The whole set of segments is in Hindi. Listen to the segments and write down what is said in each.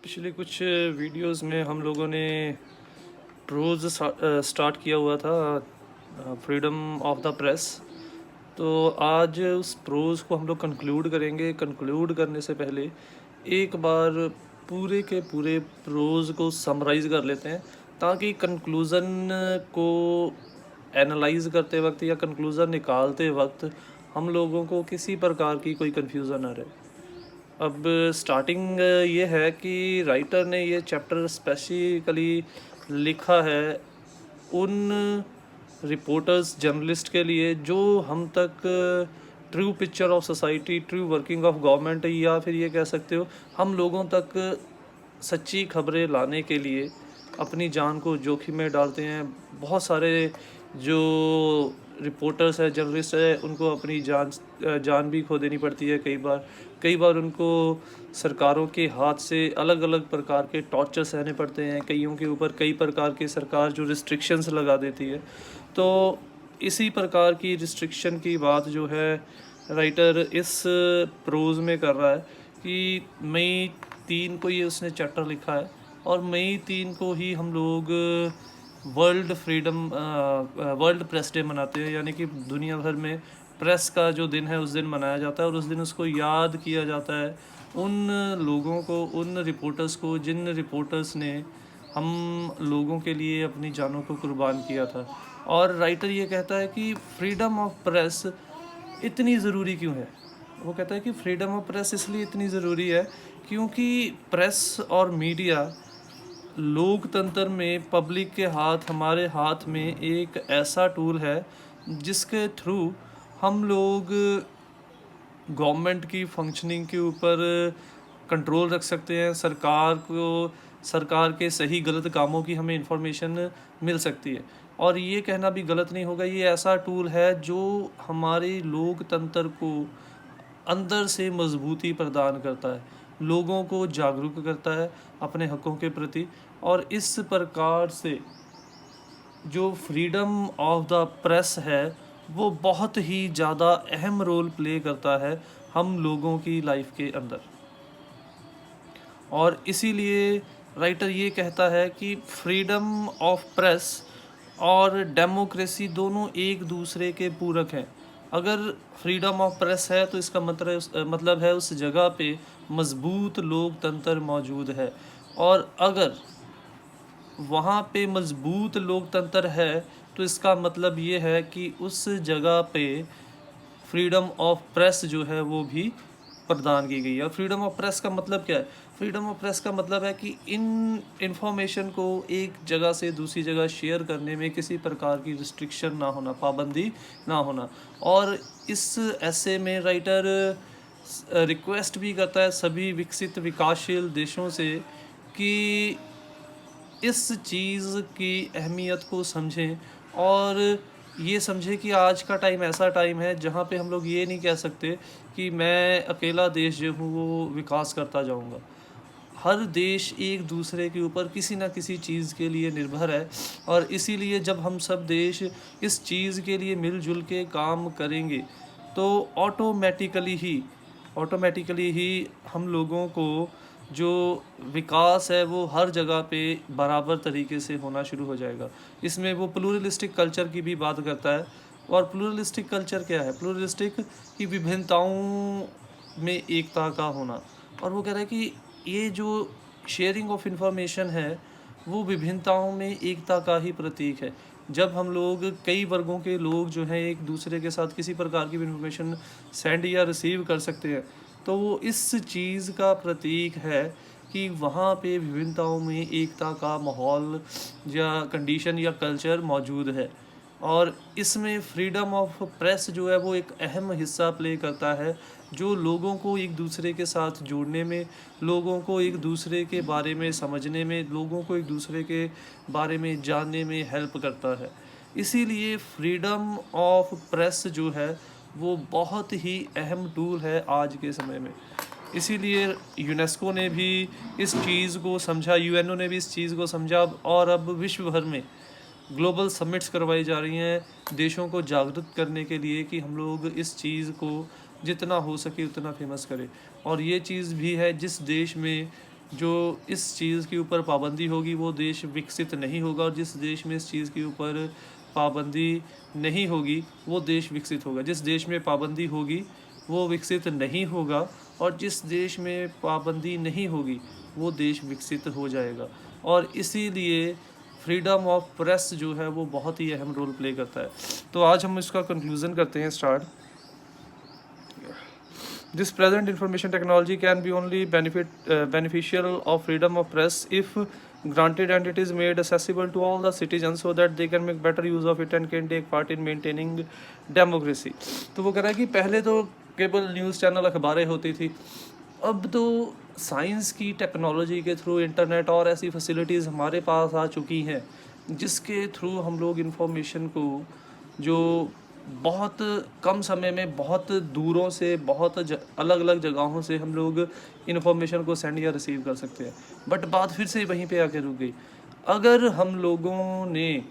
पिछले कुछ वीडियोस में हम लोगों ने प्रोज स्टार्ट किया हुआ था, फ्रीडम ऑफ द प्रेस। तो आज उस प्रोज को हम लोग कंक्लूड करेंगे। कंक्लूड करने से पहले एक बार पूरे के पूरे प्रोज को समराइज कर लेते हैं, ताकि कंक्लूज़न को एनालाइज करते वक्त या कंक्लूज़न निकालते वक्त हम लोगों को किसी प्रकार की कोई कन्फ्यूज़न ना रहे। अब स्टार्टिंग ये है कि राइटर ने ये चैप्टर स्पेसिफिकली लिखा है उन रिपोर्टर्स जर्नलिस्ट के लिए जो हम तक true picture of society, true working of government, या फिर ये कह सकते हो हम लोगों तक सच्ची खबरें लाने के लिए अपनी जान को जोखिम में डालते हैं। बहुत सारे जो रिपोर्टर्स है, जर्नलिस्ट है, उनको अपनी जान भी खो देनी पड़ती है। कई बार उनको सरकारों के हाथ से अलग अलग प्रकार के टॉर्चर सहने पड़ते हैं। कईयों के ऊपर कई प्रकार की सरकार जो रिस्ट्रिक्शंस लगा देती है। तो इसी प्रकार की रिस्ट्रिक्शन की बात जो है राइटर इस प्रोज में कर रहा है कि मई 3 को ये उसने चैप्टर लिखा है, और मई 3 को ही हम लोग वर्ल्ड प्रेस डे मनाते हैं। यानी कि दुनिया भर में प्रेस का जो दिन है उस दिन मनाया जाता है, और उस दिन उसको याद किया जाता है उन लोगों को, उन रिपोर्टर्स को, जिन रिपोर्टर्स ने हम लोगों के लिए अपनी जानों को कुर्बान किया था। और राइटर ये कहता है कि फ्रीडम ऑफ प्रेस इतनी ज़रूरी क्यों है। वो कहता है कि फ्रीडम ऑफ प्रेस इसलिए इतनी ज़रूरी है क्योंकि प्रेस और मीडिया लोकतंत्र में पब्लिक के हाथ, हमारे हाथ में एक ऐसा टूल है जिसके थ्रू हम लोग गवर्नमेंट की फंक्शनिंग के ऊपर कंट्रोल रख सकते हैं। सरकार के सही गलत कामों की हमें इंफॉर्मेशन मिल सकती है। और ये कहना भी गलत नहीं होगा, ये ऐसा टूल है जो हमारे लोकतंत्र को अंदर से मजबूती प्रदान करता है, लोगों को जागरूक करता है अपने हकों के प्रति। और इस प्रकार से जो फ्रीडम ऑफ द प्रेस है वो बहुत ही ज़्यादा अहम रोल प्ले करता है हम लोगों की लाइफ के अंदर। और इसीलिए राइटर ये कहता है कि फ्रीडम ऑफ प्रेस और डेमोक्रेसी दोनों एक दूसरे के पूरक हैं। अगर फ्रीडम ऑफ प्रेस है तो इसका मतलब है उस जगह पे मजबूत लोकतंत्र मौजूद है, और अगर वहाँ पे मजबूत लोकतंत्र है तो इसका मतलब ये है कि उस जगह पे फ्रीडम ऑफ प्रेस जो है वो भी प्रदान की गई है। और फ्रीडम ऑफ प्रेस का मतलब क्या है? फ्रीडम ऑफ प्रेस का मतलब है कि इन इंफॉर्मेशन को एक जगह से दूसरी जगह शेयर करने में किसी प्रकार की रिस्ट्रिक्शन ना होना, पाबंदी ना होना। और इस ऐसे में राइटर रिक्वेस्ट भी करता है सभी विकसित विकासशील देशों से कि इस चीज़ की अहमियत को समझें, और ये समझें कि आज का टाइम ऐसा टाइम है जहाँ पे हम लोग ये नहीं कह सकते कि मैं अकेला देश जो हूँ वो विकास करता जाऊँगा। हर देश एक दूसरे के ऊपर किसी ना किसी चीज़ के लिए निर्भर है, और इसीलिए जब हम सब देश इस चीज़ के लिए मिलजुल के काम करेंगे तो ऑटोमेटिकली ही हम लोगों को जो विकास है वो हर जगह पे बराबर तरीके से होना शुरू हो जाएगा। इसमें वो प्लूरलिस्टिक कल्चर की भी बात करता है। और प्लूरलिस्टिक कल्चर क्या है? प्लूरलिस्टिक की विभिन्नताओं में एकता का होना। और वो कह रहा है कि ये जो शेयरिंग ऑफ इंफॉर्मेशन है वो विभिन्नताओं में एकता का ही प्रतीक है। जब हम लोग कई वर्गों के लोग जो हैं एक दूसरे के साथ किसी प्रकार की इंफॉर्मेशन सेंड या रिसीव कर सकते हैं, तो वो इस चीज़ का प्रतीक है कि वहाँ पे विभिन्नताओं में एकता का माहौल या कंडीशन या कल्चर मौजूद है। और इसमें फ्रीडम ऑफ प्रेस जो है वो एक अहम हिस्सा प्ले करता है, जो लोगों को एक दूसरे के साथ जोड़ने में, लोगों को एक दूसरे के बारे में समझने में, लोगों को एक दूसरे के बारे में जानने में हेल्प करता है। इसीलिए फ्रीडम ऑफ प्रेस जो है वो बहुत ही अहम टूल है आज के समय में। इसीलिए यूनेस्को ने भी इस चीज़ को समझा, यूएनओ ने भी इस चीज़ को समझा, और अब विश्व भर में ग्लोबल समिट्स करवाई जा रही हैं देशों को जागरूक करने के लिए कि हम लोग इस चीज़ को जितना हो सके उतना फेमस करें। और ये चीज़ भी है जिस देश में जो इस चीज़ के ऊपर पाबंदी होगी वो देश विकसित नहीं होगा, और जिस देश में इस चीज़ के ऊपर पाबंदी नहीं होगी वो देश विकसित होगा। जिस देश में पाबंदी होगी वो विकसित नहीं होगा, और जिस देश में पाबंदी नहीं होगी वो देश विकसित हो जाएगा। और इसीलिए फ्रीडम ऑफ प्रेस जो है वो बहुत ही अहम रोल प्ले करता है। तो आज हम इसका कंक्लूज़न करते हैं start. This present information technology can be only beneficial of freedom of press if granted, and it is made accessible to all the citizens so that they can make better use of it and can take part in maintaining democracy। तो वो कह रहा है कि पहले तो केवल न्यूज़ चैनल अखबारें होती थी, अब तो साइंस की टेक्नोलॉजी के थ्रू इंटरनेट और ऐसी फैसिलिटीज़ हमारे पास आ चुकी हैं जिसके थ्रू हम लोग इन्फॉर्मेशन को जो बहुत कम समय में बहुत दूरों से बहुत अलग अलग जगहों से हम लोग इन्फॉर्मेशन को सेंड या रिसीव कर सकते हैं। बट बात फिर से वहीं पे आके रुक गई। अगर हम लोगों ने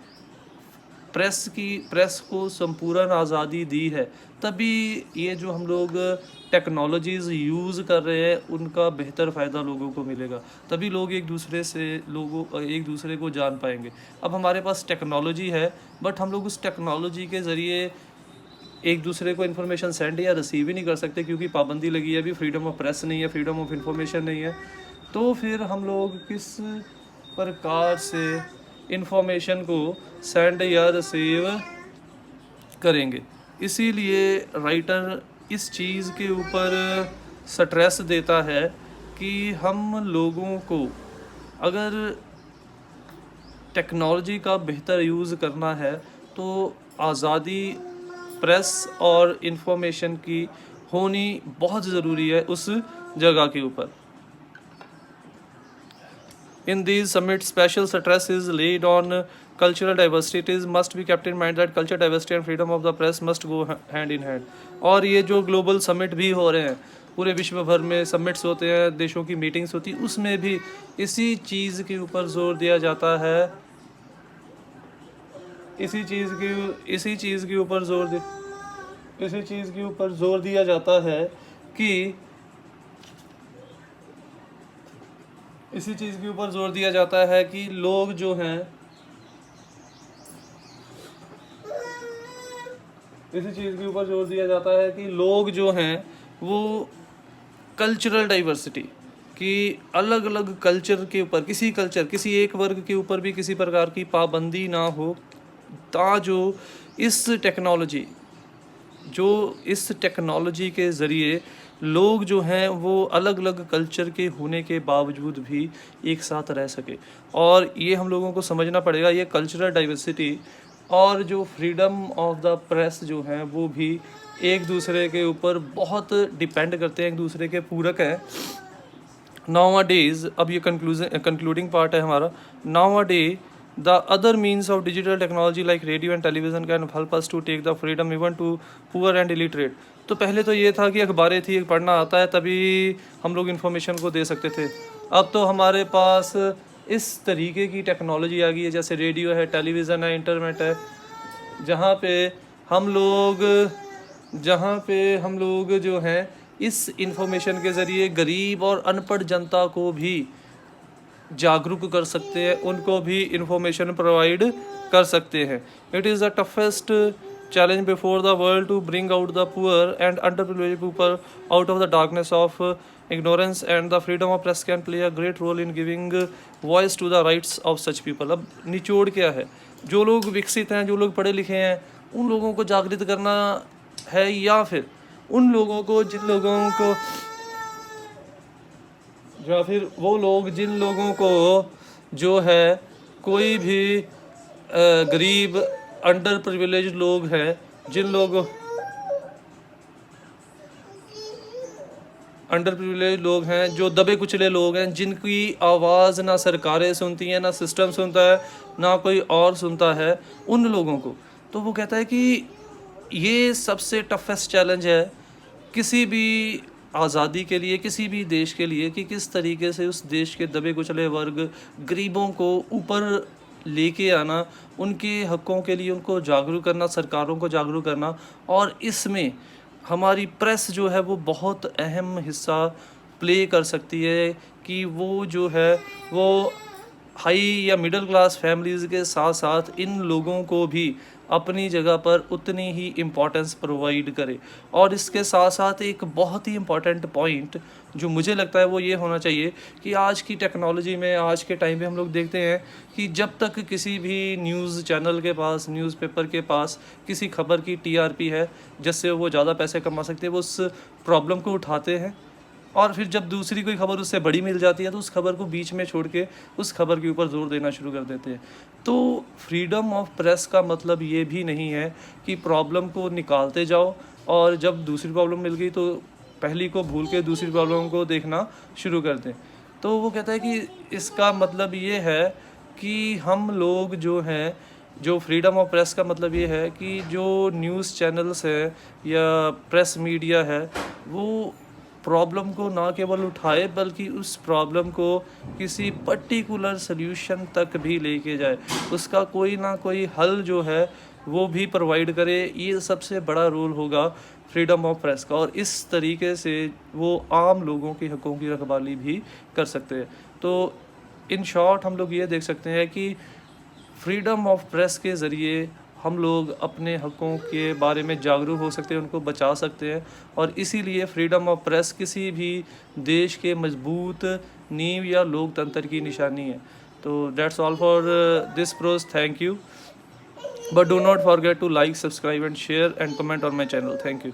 प्रेस को संपूर्ण आज़ादी दी है, तभी ये जो हम लोग टेक्नोलॉजीज़ यूज़ कर रहे हैं उनका बेहतर फ़ायदा लोगों को मिलेगा, तभी लोग एक दूसरे को जान पाएंगे। अब हमारे पास टेक्नोलॉजी है, बट हम लोग उस टेक्नोलॉजी के ज़रिए एक दूसरे को इन्फॉर्मेशन सेंड या रिसीव ही नहीं कर सकते, क्योंकि पाबंदी लगी है, अभी फ्रीडम ऑफ प्रेस नहीं है, फ्रीडम ऑफ इंफॉर्मेशन नहीं है। तो फिर हम लोग किस प्रकार से इन्फॉर्मेशन को सेंड या रिसीव करेंगे? इसीलिए राइटर इस चीज़ के ऊपर स्ट्रेस देता है कि हम लोगों को अगर टेक्नोलॉजी का बेहतर यूज़ करना है तो आज़ादी प्रेस और इंफॉर्मेशन की होनी बहुत ज़रूरी है उस जगह के ऊपर। In these summits, special stress is laid on cultural diversity. It must be kept in mind that cultural diversity and freedom of the press must go hand in hand. और ये जो ग्लोबल समिट भी हो रहे हैं, पूरे विश्व भर में समिट्स होते हैं, देशों की मीटिंग्स होती है, उसमें भी इसी चीज़ के ऊपर जोर दिया जाता है, इसी चीज़ के ऊपर जोर दिया जाता है कि इसी चीज़ के ऊपर जोर दिया जाता है कि लोग जो हैं वो कल्चरल डाइवर्सिटी कि अलग अलग कल्चर के ऊपर किसी एक वर्ग के ऊपर भी किसी प्रकार की पाबंदी ना हो, जो इस टेक्नोलॉजी के ज़रिए लोग जो हैं वो अलग अलग कल्चर के होने के बावजूद भी एक साथ रह सके। और ये हम लोगों को समझना पड़ेगा, ये कल्चरल डाइवर्सिटी और जो फ्रीडम ऑफ द प्रेस जो हैं वो भी एक दूसरे के ऊपर बहुत डिपेंड करते हैं, एक दूसरे के पूरक हैं। Nowadays, अब ये कंक्लूडिंग पार्ट है हमारा। Nowadays, the other means of digital technology like radio and television can help us to take the freedom even to poor and illiterate। तो पहले तो ये था कि अखबारें थी, पढ़ना आता है तभी हम लोग इन्फॉर्मेशन को दे सकते थे। अब तो हमारे पास इस तरीके की टेक्नोलॉजी आ गई है, जैसे रेडियो है, टेलीविज़न है, इंटरनेट है, जहाँ पे हम लोग जो हैं इस इन्फॉर्मेशन के ज़रिए गरीब और अनपढ़ जनता को भी जागरूक कर सकते हैं, उनको भी इन्फॉर्मेशन प्रोवाइड कर सकते हैं। It is the toughest challenge before the world to bring out the poor and underprivileged people out of the darkness of ignorance, and the freedom of press can play a great role in giving voice to the rights of such people। अब निचोड़ क्या है? जो लोग विकसित हैं, जो लोग पढ़े लिखे हैं, उन लोगों को जागृत करना है, या फिर उन लोगों को जिन लोगों को जो है कोई भी गरीब अंडर प्रिविलेज लोग हैं, जो दबे कुचले लोग हैं, जिनकी आवाज़ ना सरकारें सुनती हैं, ना सिस्टम सुनता है, ना कोई और सुनता है, उन लोगों को। तो वो कहता है कि ये सबसे टफेस्ट चैलेंज है किसी भी आज़ादी के लिए, किसी भी देश के लिए, कि किस तरीके से उस देश के दबे कुचले वर्ग, गरीबों को ऊपर लेके आना, उनके हकों के लिए उनको जागरूक करना, सरकारों को जागरूक करना। और इसमें हमारी प्रेस जो है वो बहुत अहम हिस्सा प्ले कर सकती है कि वो जो है वो हाई या मिडिल क्लास फैमिलीज़ के साथ साथ इन लोगों को भी अपनी जगह पर उतनी ही इम्पोर्टेंस प्रोवाइड करे। और इसके साथ साथ एक बहुत ही इम्पोर्टेंट पॉइंट जो मुझे लगता है वो ये होना चाहिए कि आज की टेक्नोलॉजी में, आज के टाइम पे हम लोग देखते हैं कि जब तक किसी भी न्यूज़ चैनल के पास, न्यूज़पेपर के पास किसी खबर की टीआरपी है जिससे वो ज़्यादा पैसे कमा सकते हैं, वो उस प्रॉब्लम को उठाते हैं और फिर जब दूसरी कोई खबर उससे बड़ी मिल जाती है तो उस खबर को बीच में छोड़ के उस खबर के ऊपर जोर देना शुरू कर देते हैं। तो फ्रीडम ऑफ प्रेस का मतलब ये भी नहीं है कि प्रॉब्लम को निकालते जाओ और जब दूसरी प्रॉब्लम मिल गई तो पहली को भूल के दूसरी प्रॉब्लम को देखना शुरू कर दें। तो वो कहता है कि इसका मतलब ये है कि हम लोग जो हैं, जो फ्रीडम ऑफ प्रेस का मतलब ये है कि जो न्यूज़ चैनल्स है या प्रेस मीडिया है वो प्रॉब्लम को ना केवल उठाए बल्कि उस प्रॉब्लम को किसी पर्टिकुलर सल्यूशन तक भी लेके जाए, उसका कोई ना कोई हल जो है वो भी प्रोवाइड करे। ये सबसे बड़ा रोल होगा फ्रीडम ऑफ प्रेस का और इस तरीके से वो आम लोगों के हकों की रखवाली भी कर सकते हैं। तो इन शॉर्ट हम लोग ये देख सकते हैं कि फ्रीडम ऑफ प्रेस के ज़रिए हम लोग अपने हकों के बारे में जागरूक हो सकते हैं, उनको बचा सकते हैं और इसीलिए फ्रीडम ऑफ प्रेस किसी भी देश के मजबूत नींव या लोकतंत्र की निशानी है। तो that's all for this prose. Thank you, but do not forget to like, subscribe and share and comment on my channel. Thank you.